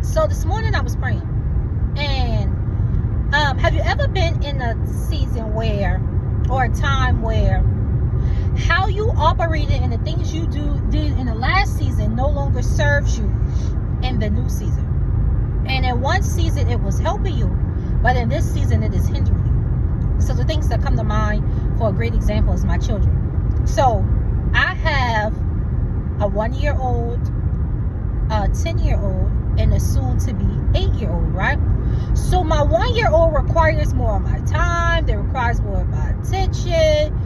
So this morning I was praying, and have you ever been in a season where, or a time where, how you operated and the things you did in the last season no longer serves you in the new season? And in one season it was helping you, but in this season it is hindering you. So the things that come to mind for a great example is my children. So I have a 1-year-old, a 10-year-old, and a soon-to-be 8-year-old, right? So my 1-year-old requires more of my time. It requires more of my attention.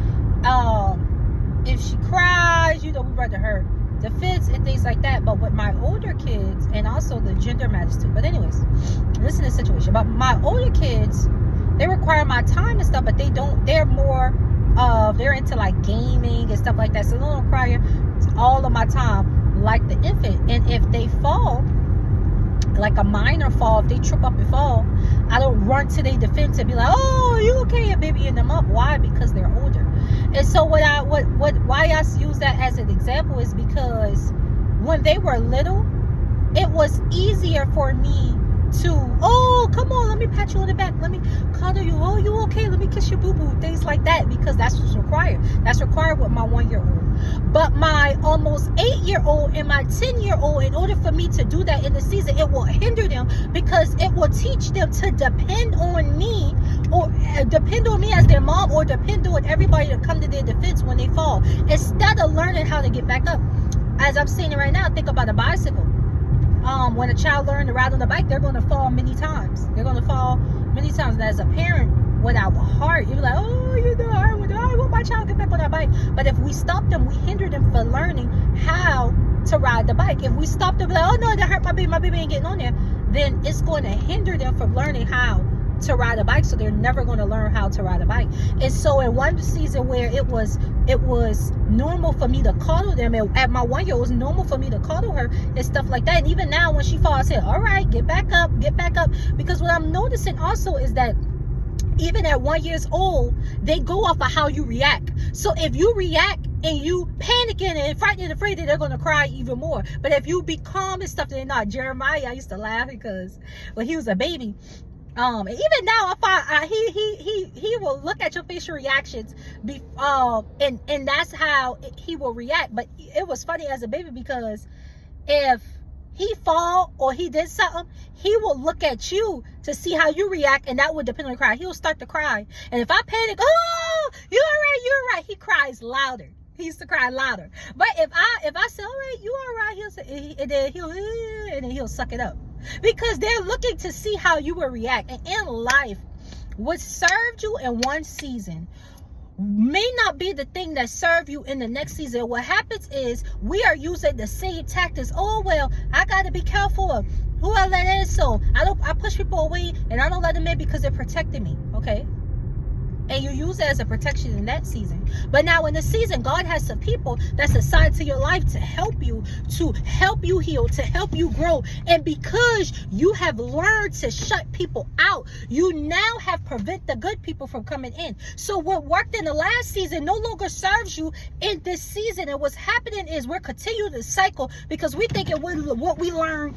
If she cries, we run to her defense and things like that. But with my older kids, and also the gender matters too. But anyways, listen to the situation. But my older kids, they require my time and stuff, but they're more they're into like gaming and stuff like that. So they don't require all of my time like the infant. And if they fall, like a minor fall, if they trip up and fall, I don't run to their defense and be like, oh, you okay, and babying them up. Why? Because they're older. And so why I use that as an example is because when they were little, it was easier for me to, oh, come on, let me pat you on the back, let me cuddle you, oh, you okay, let me kiss your boo-boo, things like that, because that's what's required. That's required with my 1-year-old. But my almost 8-year-old and my 10-year-old, in order for me to do that in the season, it will hinder them, because it will teach them to depend on me, or depend on me as their mom, or depend on everybody to come to their defense when they fall, instead of learning how to get back up. As I'm saying it right now, think about a bicycle. When a child learns to ride on the bike, they're going to fall many times. And as a parent, without heart, you're like, oh, I want my child to get back on that bike. But if we stop them, we hinder them from learning how to ride the bike. If we stop them, like, oh no, that hurt my baby ain't getting on there, then it's going to hinder them from learning how to ride a bike, so they're never going to learn how to ride a bike. And so in one season where it was normal for me to cuddle them, and at my 1-year-old, it was normal for me to cuddle her and stuff like that. And even now when she falls, I say, all right, get back up, because what I'm noticing also is that even at 1 year old, they go off of how you react. So if you react and you panicking and frightened and afraid, they're going to cry even more. But if you be calm and stuff, they're not. Jeremiah, I used to laugh because when he was a baby, and even now, he will look at your facial reactions, and that's how he will react. But it was funny as a baby, because if he fall or he did something, he will look at you to see how you react, and that would depend on the cry. He'll start to cry, and if I panic, oh, you're all right, he cries louder. He used to cry louder. But if I say, all right, you all right, he'll say, and then he'll suck it up. Because they're looking to see how you will react. And in life, what served you in one season may not be the thing that served you in the next season. What happens is we are using the same tactics. Oh, well, I got to be careful of who I let in. So I push people away and I don't let them in because they're protecting me. Okay. And you use it as a protection in that season. But now in the season, God has some people that's assigned to your life to help you heal, to help you grow. And because you have learned to shut people out, you now have prevent the good people from coming in. So what worked in the last season no longer serves you in this season. And what's happening is we're continuing the cycle, because we think it was what we learned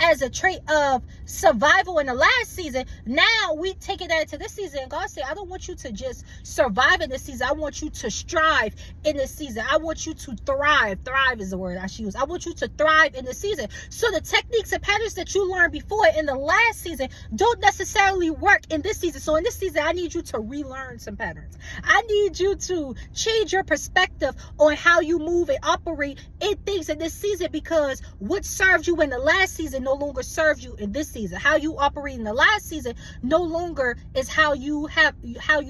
as a trait of survival in the last season. Now we take it into this season, and God said, I don't want you to just survive in this season. I want you to strive in this season. I want you to thrive. Thrive is the word I should use. I want you to thrive in this season. So the techniques and patterns that you learned before in the last season don't necessarily work in this season. So in this season, I need you to relearn some patterns. I need you to change your perspective on how you move and operate in things in this season, because what served you in the last season no longer serves you in this season. How you operate in the last season no longer is how you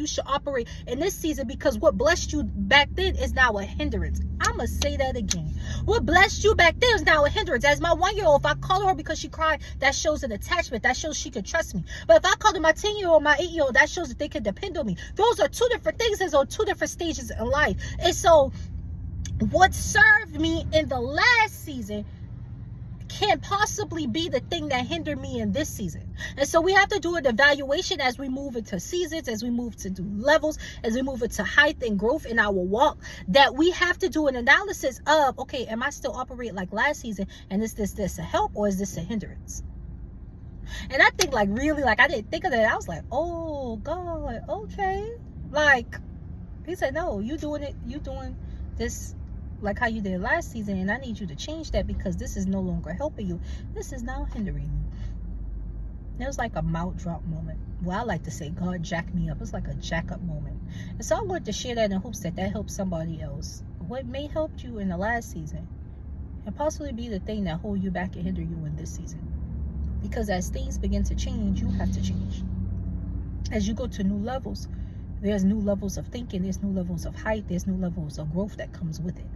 should operate in this season, because what blessed you back then is now a hindrance. I'm gonna say that again. What blessed you back then is now a hindrance. As my 1-year-old, if I call her because she cried, that shows an attachment. That shows she could trust me. But if I call her my 10-year-old, my 8-year-old, that shows that they can depend on me. Those are two different things. Those are two different stages in life. And so what served me in the last season can possibly be the thing that hindered me in this season. And so we have to do an evaluation as we move into seasons, as we move to new levels, as we move into height and growth in our walk, that we have to do an analysis of, okay, am I still operating like last season? And is this a help or is this a hindrance? And I think, like, really, like, I didn't think of that. I was like, oh God, okay. Like, he said, no, you doing this like how you did last season, and I need you to change that because this is no longer helping you. This is now hindering you. It was like a mouth drop moment. Well, I like to say God jacked me up. It's like a jack up moment. And so I wanted to share that in hopes that helps somebody else. What may help you in the last season and possibly be the thing that hold you back and hinder you in this season. Because as things begin to change, you have to change. As you go to new levels, there's new levels of thinking, there's new levels of height, there's new levels of growth that comes with it.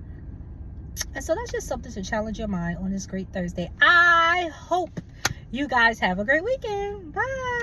And so that's just something to challenge your mind on this great Thursday. I hope you guys have a great weekend. Bye.